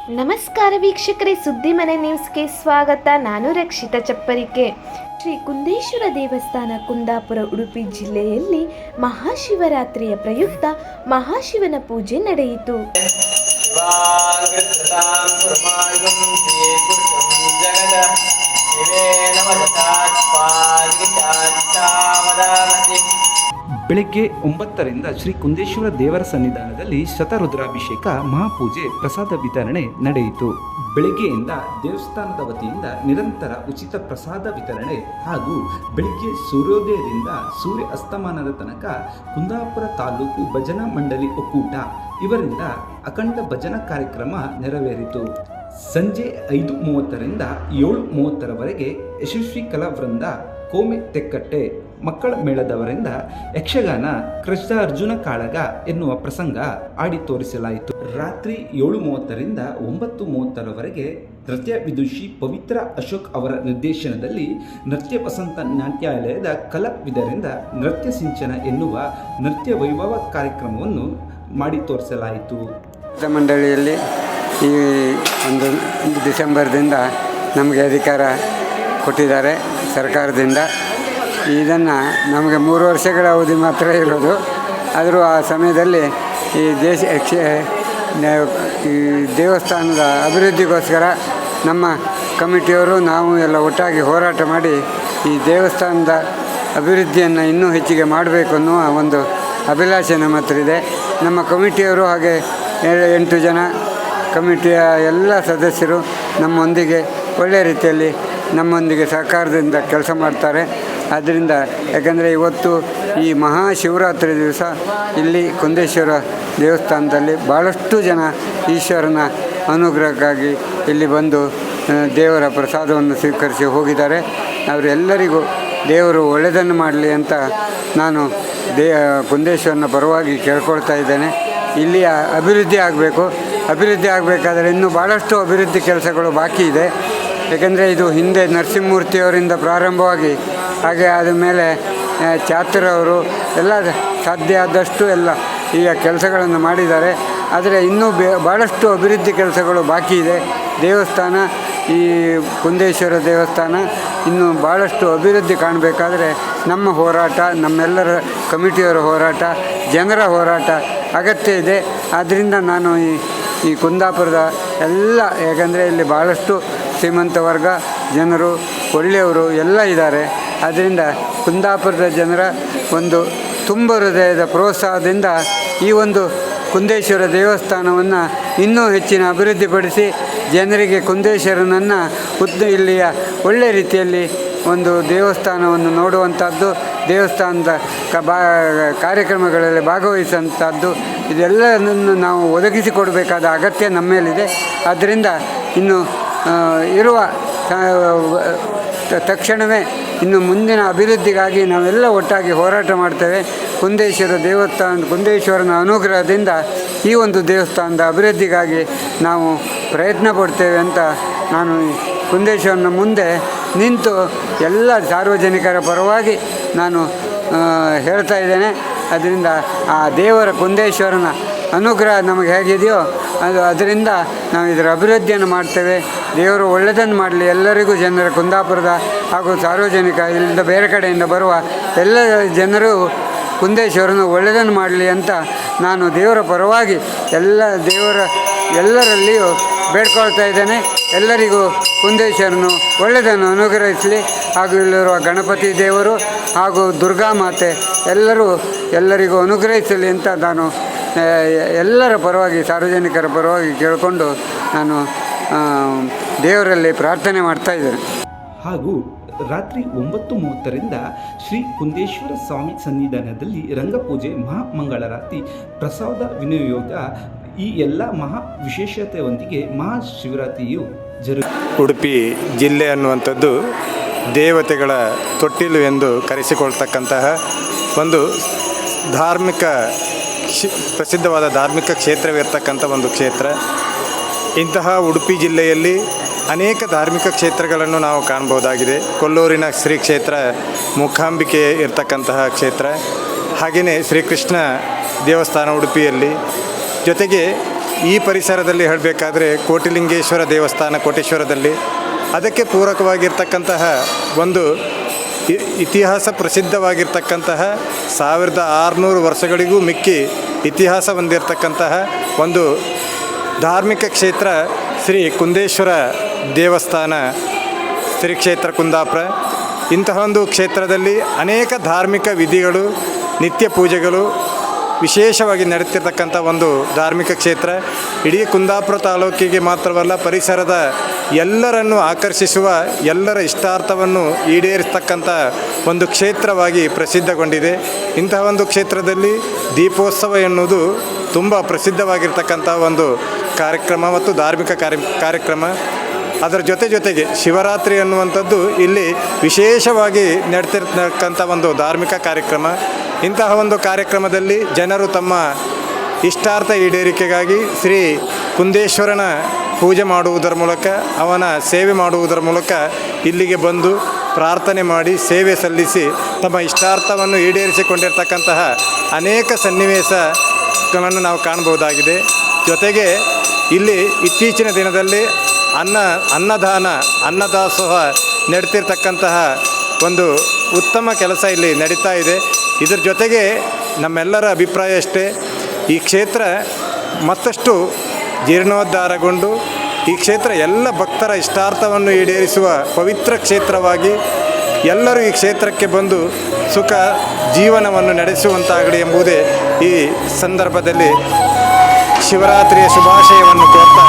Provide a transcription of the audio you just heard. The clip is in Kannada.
ನಮಸ್ಕಾರ ವೀಕ್ಷಕರೇ, ಸುದ್ದಿ ಮನೆ ನ್ಯೂಸ್ಗೆ ಸ್ವಾಗತ. ನಾನು ರಕ್ಷಿತಾ ಚಪ್ಪರಿಕೆ. ಶ್ರೀ ಕುಂದೇಶ್ವರ ದೇವಸ್ಥಾನ ಕುಂದಾಪುರ ಉಡುಪಿ ಜಿಲ್ಲೆಯಲ್ಲಿ ಮಹಾಶಿವರಾತ್ರಿಯ ಪ್ರಯುಕ್ತ ಮಹಾಶಿವನ ಪೂಜೆ ನಡೆಯಿತು. ಬೆಳಗ್ಗೆ 9ರಿಂದ ಶ್ರೀ ಕುಂದೇಶ್ವರ ದೇವರ ಸನ್ನಿಧಾನದಲ್ಲಿ ಶತರುದ್ರಾಭಿಷೇಕ, ಮಹಾಪೂಜೆ, ಪ್ರಸಾದ ವಿತರಣೆ ನಡೆಯಿತು. ಬೆಳಗ್ಗೆಯಿಂದ ದೇವಸ್ಥಾನದ ವತಿಯಿಂದ ನಿರಂತರ ಉಚಿತ ಪ್ರಸಾದ ವಿತರಣೆ ಹಾಗೂ ಬೆಳಿಗ್ಗೆ ಸೂರ್ಯೋದಯದಿಂದ ಸೂರ್ಯ ಅಸ್ತಮಾನದ ತನಕ ಕುಂದಾಪುರ ತಾಲೂಕು ಭಜನಾ ಮಂಡಳಿ ಒಕ್ಕೂಟ ಇವರಿಂದ ಅಖಂಡ ಭಜನಾ ಕಾರ್ಯಕ್ರಮ ನೆರವೇರಿತು. ಸಂಜೆ 5:30ರಿಂದ 7:30ರವರೆಗೆ ಯಶಸ್ವಿ ಕಲಾವೃಂದ, ಕೋಮೆ ತೆಕ್ಕಟ್ಟೆ, ಮಕ್ಕಳ ಮೇಳದವರಿಂದ ಯಕ್ಷಗಾನ, ಕೃಷ್ಣ ಅರ್ಜುನ ಕಾಳಗ ಎನ್ನುವ ಪ್ರಸಂಗ ಆಡಿ ತೋರಿಸಲಾಯಿತು. ರಾತ್ರಿ 7:30ರಿಂದ 9:30ರವರೆಗೆ ನೃತ್ಯ ವಿದುಷಿ ಪವಿತ್ರ ಅಶೋಕ್ ಅವರ ನಿರ್ದೇಶನದಲ್ಲಿ ನೃತ್ಯ ವಸಂತ ನಾಟ್ಯಾಲಯದ ಕಲಾವಿದರಿಂದ ನೃತ್ಯ ಸಿಂಚನ ಎನ್ನುವ ನೃತ್ಯ ವೈಭವ ಕಾರ್ಯಕ್ರಮವನ್ನು ಮಾಡಿ ತೋರಿಸಲಾಯಿತು. ಮಂಡಳಿಯಲ್ಲಿ ಈ ಒಂದು ಡಿಸೆಂಬರ್ದಿಂದ ನಮಗೆ ಅಧಿಕಾರ ಕೊಟ್ಟಿದ್ದಾರೆ ಸರ್ಕಾರದಿಂದ. ಇದನ್ನು ನಮಗೆ 3 ವರ್ಷಗಳ ಅವಧಿ ಮಾತ್ರ ಇರೋದು. ಆದರೂ ಆ ಸಮಯದಲ್ಲಿ ಈ ಈ ದೇವಸ್ಥಾನದ ಅಭಿವೃದ್ಧಿಗೋಸ್ಕರ ನಮ್ಮ ಕಮಿಟಿಯವರು ನಾವು ಎಲ್ಲ ಒಟ್ಟಾಗಿ ಹೋರಾಟ ಮಾಡಿ ಈ ದೇವಸ್ಥಾನದ ಅಭಿವೃದ್ಧಿಯನ್ನು ಇನ್ನೂ ಹೆಚ್ಚಿಗೆ ಮಾಡಬೇಕು ಅನ್ನುವ ಒಂದು ಅಭಿಲಾಷೆ ನಮ್ಮ ಹತ್ರ ಇದೆ. ನಮ್ಮ ಕಮಿಟಿಯವರು ಹಾಗೆ 8 ಜನ ಕಮಿಟಿಯ ಎಲ್ಲ ಸದಸ್ಯರು ನಮ್ಮೊಂದಿಗೆ ಒಳ್ಳೆಯ ರೀತಿಯಲ್ಲಿ ನಮ್ಮೊಂದಿಗೆ ಸಹಕಾರದಿಂದ ಕೆಲಸ ಮಾಡ್ತಾರೆ. ಆದ್ದರಿಂದ ಯಾಕಂದರೆ ಇವತ್ತು ಈ ಮಹಾಶಿವರಾತ್ರಿ ದಿವಸ ಇಲ್ಲಿ ಕುಂದೇಶ್ವರ ದೇವಸ್ಥಾನದಲ್ಲಿ ಭಾಳಷ್ಟು ಜನ ಈಶ್ವರನ ಅನುಗ್ರಹಕ್ಕಾಗಿ ಇಲ್ಲಿ ಬಂದು ದೇವರ ಪ್ರಸಾದವನ್ನು ಸ್ವೀಕರಿಸಿ ಹೋಗಿದ್ದಾರೆ. ಅವರೆಲ್ಲರಿಗೂ ದೇವರು ಒಳ್ಳೆಯದನ್ನು ಮಾಡಲಿ ಅಂತ ನಾನು ಕುಂದೇಶ್ವರನ ಪರವಾಗಿ ಕೇಳ್ಕೊಳ್ತಾ ಇದ್ದೇನೆ. ಇಲ್ಲಿಯ ಅಭಿವೃದ್ಧಿ ಆಗಬೇಕಾದರೆ ಇನ್ನೂ ಭಾಳಷ್ಟು ಅಭಿವೃದ್ಧಿ ಕೆಲಸಗಳು ಬಾಕಿ ಇದೆ. ಏಕೆಂದರೆ ಇದು ಹಿಂದೆ ನರಸಿಂಹಮೂರ್ತಿಯವರಿಂದ ಪ್ರಾರಂಭವಾಗಿ ಹಾಗೆ ಆದ ಮೇಲೆ ಚಾತ್ರವರು ಎಲ್ಲ ಸಾಧ್ಯ ಆದಷ್ಟು ಎಲ್ಲ ಈಗ ಕೆಲಸಗಳನ್ನು ಮಾಡಿದ್ದಾರೆ. ಆದರೆ ಇನ್ನೂ ಭಾಳಷ್ಟು ಅಭಿವೃದ್ಧಿ ಕೆಲಸಗಳು ಬಾಕಿ ಇದೆ. ದೇವಸ್ಥಾನ, ಈ ಕುಂದೇಶ್ವರ ದೇವಸ್ಥಾನ ಇನ್ನೂ ಭಾಳಷ್ಟು ಅಭಿವೃದ್ಧಿ ಕಾಣಬೇಕಾದರೆ ನಮ್ಮ ಹೋರಾಟ, ನಮ್ಮೆಲ್ಲರ ಕಮಿಟಿಯವರ ಹೋರಾಟ, ಜನರ ಹೋರಾಟ ಅಗತ್ಯ ಇದೆ. ಆದ್ದರಿಂದ ನಾನು ಈ ಕುಂದಾಪುರದ ಎಲ್ಲ, ಯಾಕಂದರೆ ಇಲ್ಲಿ ಭಾಳಷ್ಟು ಶ್ರೀಮಂತ ವರ್ಗ ಜನರು, ಒಳ್ಳೆಯವರು ಎಲ್ಲ ಇದ್ದಾರೆ. ಆದ್ದರಿಂದ ಕುಂದಾಪುರದ ಜನರ ಒಂದು ತುಂಬ ಹೃದಯದ ಪ್ರೋತ್ಸಾಹದಿಂದ ಈ ಒಂದು ಕುಂದೇಶ್ವರ ದೇವಸ್ಥಾನವನ್ನು ಇನ್ನೂ ಹೆಚ್ಚಿನ ಅಭಿವೃದ್ಧಿಪಡಿಸಿ ಜನರಿಗೆ ಕುಂದೇಶ್ವರನನ್ನು ಇಲ್ಲಿಯ ಒಳ್ಳೆಯ ರೀತಿಯಲ್ಲಿ ಒಂದು ದೇವಸ್ಥಾನವನ್ನು ನೋಡುವಂಥದ್ದು, ದೇವಸ್ಥಾನದ ಕಾರ್ಯಕ್ರಮಗಳಲ್ಲಿ ಭಾಗವಹಿಸುವಂಥದ್ದು, ಇದೆಲ್ಲವನ್ನು ನಾವು ಒದಗಿಸಿಕೊಡಬೇಕಾದ ಅಗತ್ಯ ನಮ್ಮ ಮೇಲಿದೆ. ಆದ್ದರಿಂದ ಇನ್ನು ಇರುವ ತಕ್ಷಣವೇ ಇನ್ನು ಮುಂದಿನ ಅಭಿವೃದ್ಧಿಗಾಗಿ ನಾವೆಲ್ಲ ಒಟ್ಟಾಗಿ ಹೋರಾಟ ಮಾಡ್ತೇವೆ. ಕುಂದೇಶ್ವರನ ಅನುಗ್ರಹದಿಂದ ಈ ಒಂದು ದೇವಸ್ಥಾನದ ಅಭಿವೃದ್ಧಿಗಾಗಿ ನಾವು ಪ್ರಯತ್ನ ಪಡ್ತೇವೆ ಅಂತ ನಾನು ಕುಂದೇಶ್ವರನ ಮುಂದೆ ನಿಂತು ಎಲ್ಲ ಸಾರ್ವಜನಿಕರ ಪರವಾಗಿ ನಾನು ಹೇಳ್ತಾ ಇದ್ದೇನೆ. ಅದರಿಂದ ಆ ದೇವರ ಕುಂದೇಶ್ವರನ ಅನುಗ್ರಹ ನಮಗೆ ಹೇಗಿದೆಯೋ ಅದರಿಂದ ನಾವು ಇದರ ಅಭಿವೃದ್ಧಿಯನ್ನು ಮಾಡ್ತೇವೆ. ದೇವರು ಒಳ್ಳೆಯದನ್ನು ಮಾಡಲಿ. ಎಲ್ಲರಿಗೂ, ಜನರ ಕುಂದಾಪುರದ ಹಾಗೂ ಸಾರ್ವಜನಿಕ ಇಲ್ಲಿಂದ ಬೇರೆ ಕಡೆಯಿಂದ ಬರುವ ಎಲ್ಲ ಜನರು ಕುಂದೇಶ್ವರನು ಒಳ್ಳೆಯದನ್ನು ಮಾಡಲಿ ಅಂತ ನಾನು ದೇವರ ಪರವಾಗಿ ಎಲ್ಲರಲ್ಲಿಯೂ ಬೇಡ್ಕೊಳ್ತಾ ಇದ್ದೇನೆ. ಎಲ್ಲರಿಗೂ ಕುಂದೇಶ್ವರನು ಒಳ್ಳೆಯದನ್ನು ಅನುಗ್ರಹಿಸಲಿ. ಹಾಗೂ ಇಲ್ಲಿರುವ ಗಣಪತಿ ದೇವರು ಹಾಗೂ ದುರ್ಗಾ ಮಾತೆ ಎಲ್ಲರಿಗೂ ಅನುಗ್ರಹಿಸಲಿ ಅಂತ ನಾನು ಎಲ್ಲರ ಪರವಾಗಿ, ಸಾರ್ವಜನಿಕರ ಪರವಾಗಿ ಕೇಳಿಕೊಂಡು ನಾನು ದೇವರಲ್ಲಿ ಪ್ರಾರ್ಥನೆ ಮಾಡ್ತಾ ಇದ್ದೇನೆ. ಹಾಗೂ ರಾತ್ರಿ 9:30ರಿಂದ ಶ್ರೀ ಕುಂದೇಶ್ವರ ಸ್ವಾಮಿ ಸನ್ನಿಧಾನದಲ್ಲಿ ರಂಗಪೂಜೆ, ಮಹಾಮಂಗಳಾರತಿ, ಪ್ರಸಾದ ವಿನಿಯೋಗ, ಈ ಎಲ್ಲ ಮಹಾ ವಿಶೇಷತೆಯೊಂದಿಗೆ ಮಹಾಶಿವರಾತ್ರಿಯು ಉಡುಪಿ ಜಿಲ್ಲೆ ಅನ್ನುವಂಥದ್ದು ದೇವತೆಗಳ ತೊಟ್ಟಿಲು ಎಂದು ಕರೆಸಿಕೊಳ್ತಕ್ಕಂತಹ ಒಂದು ಪ್ರಸಿದ್ಧವಾದ ಧಾರ್ಮಿಕ ಕ್ಷೇತ್ರವಿರ್ತಕ್ಕಂಥ ಒಂದು ಕ್ಷೇತ್ರ. ಇಂತಹ ಉಡುಪಿ ಜಿಲ್ಲೆಯಲ್ಲಿ ಅನೇಕ ಧಾರ್ಮಿಕ ಕ್ಷೇತ್ರಗಳನ್ನು ನಾವು ಕಾಣಬಹುದಾಗಿದೆ. ಕೊಲ್ಲೂರಿನ ಶ್ರೀ ಕ್ಷೇತ್ರ ಮೂಕಾಂಬಿಕೆ ಇರ್ತಕ್ಕಂತಹ ಕ್ಷೇತ್ರ, ಹಾಗೆಯೇ ಶ್ರೀಕೃಷ್ಣ ದೇವಸ್ಥಾನ ಉಡುಪಿಯಲ್ಲಿ, ಜೊತೆಗೆ ಈ ಪರಿಸರದಲ್ಲಿ ಹೇಳಬೇಕಾದ್ರೆ ಕೋಟಿಲಿಂಗೇಶ್ವರ ದೇವಸ್ಥಾನ ಕೋಟೇಶ್ವರದಲ್ಲಿ, ಅದಕ್ಕೆ ಪೂರಕವಾಗಿರ್ತಕ್ಕಂತಹ ಒಂದು ಇತಿಹಾಸ ಪ್ರಸಿದ್ಧವಾಗಿರ್ತಕ್ಕಂತಹ 1600 ವರ್ಷಗಳಿಗೂ ಮಿಕ್ಕಿ ಇತಿಹಾಸ ಹೊಂದಿರತಕ್ಕಂತಹ ಒಂದು ಧಾರ್ಮಿಕ ಕ್ಷೇತ್ರ ಶ್ರೀ ಕುಂದೇಶ್ವರ ದೇವಸ್ಥಾನ ಶ್ರೀ ಕ್ಷೇತ್ರ ಕುಂದಾಪುರ. ಇಂತಹ ಒಂದು ಕ್ಷೇತ್ರದಲ್ಲಿ ಅನೇಕ ಧಾರ್ಮಿಕ ವಿಧಿಗಳು, ನಿತ್ಯ ಪೂಜೆಗಳು ವಿಶೇಷವಾಗಿ ನಡೆತಿರ್ತಕ್ಕಂಥ ಒಂದು ಧಾರ್ಮಿಕ ಕ್ಷೇತ್ರ. ಇಡೀ ಕುಂದಾಪುರ ತಾಲೂಕಿಗೆ ಮಾತ್ರವಲ್ಲ, ಪರಿಸರದ ಎಲ್ಲರನ್ನು ಆಕರ್ಷಿಸುವ, ಎಲ್ಲರ ಇಷ್ಟಾರ್ಥವನ್ನು ಈಡೇರಿಸ್ತಕ್ಕಂಥ ಒಂದು ಕ್ಷೇತ್ರವಾಗಿ ಪ್ರಸಿದ್ಧಗೊಂಡಿದೆ. ಇಂತಹ ಒಂದು ಕ್ಷೇತ್ರದಲ್ಲಿ ದೀಪೋತ್ಸವ ಎನ್ನುವುದು ತುಂಬ ಪ್ರಸಿದ್ಧವಾಗಿರ್ತಕ್ಕಂಥ ಒಂದು ಕಾರ್ಯಕ್ರಮ ಮತ್ತು ಧಾರ್ಮಿಕ ಕಾರ್ಯಕ್ರಮ. ಅದರ ಜೊತೆಗೆ ಶಿವರಾತ್ರಿ ಅನ್ನುವಂಥದ್ದು ಇಲ್ಲಿ ವಿಶೇಷವಾಗಿ ನಡೆತಿರ್ತಕ್ಕಂಥ ಒಂದು ಧಾರ್ಮಿಕ ಕಾರ್ಯಕ್ರಮ. ಇಂತಹ ಒಂದು ಕಾರ್ಯಕ್ರಮದಲ್ಲಿ ಜನರು ತಮ್ಮ ಇಷ್ಟಾರ್ಥ ಈಡೇರಿಕೆಗಾಗಿ ಶ್ರೀ ಕುಂದೇಶ್ವರನ ಪೂಜೆ ಮಾಡುವುದರ ಮೂಲಕ, ಅವನ ಸೇವೆ ಮಾಡುವುದರ ಮೂಲಕ ಇಲ್ಲಿಗೆ ಬಂದು ಪ್ರಾರ್ಥನೆ ಮಾಡಿ ಸೇವೆ ಸಲ್ಲಿಸಿ ತಮ್ಮ ಇಷ್ಟಾರ್ಥವನ್ನು ಈಡೇರಿಸಿಕೊಂಡಿರ್ತಕ್ಕಂತಹ ಅನೇಕ ಸನ್ನಿವೇಶಗಳನ್ನು ನಾವು ಕಾಣಬಹುದಾಗಿದೆ. ಜೊತೆಗೆ ಇಲ್ಲಿ ಇತ್ತೀಚಿನ ದಿನದಲ್ಲಿ ಅನ್ನದಾಸೋಹ ನಡೆತಿರ್ತಕ್ಕಂತಹ ಒಂದು ಉತ್ತಮ ಕೆಲಸ ಇಲ್ಲಿ ನಡೀತಾ ಇದೆ. ಇದರ ಜೊತೆಗೆ ನಮ್ಮೆಲ್ಲರ ಅಭಿಪ್ರಾಯ ಅಷ್ಟೇ, ಈ ಕ್ಷೇತ್ರ ಮತ್ತಷ್ಟು ಜೀರ್ಣೋದ್ಧಾರಗೊಂಡು ಈ ಕ್ಷೇತ್ರ ಎಲ್ಲ ಭಕ್ತರ ಇಷ್ಟಾರ್ಥವನ್ನು ಈಡೇರಿಸುವ ಪವಿತ್ರ ಕ್ಷೇತ್ರವಾಗಿ ಎಲ್ಲರೂ ಈ ಕ್ಷೇತ್ರಕ್ಕೆ ಬಂದು ಸುಖ ಜೀವನವನ್ನು ನಡೆಸುವಂತಾಗಲಿ ಎಂಬುದೇ ಈ ಸಂದರ್ಭದಲ್ಲಿ ಶಿವರಾತ್ರಿಯ ಶುಭಾಶಯವನ್ನು ಕೋರ್ತಾ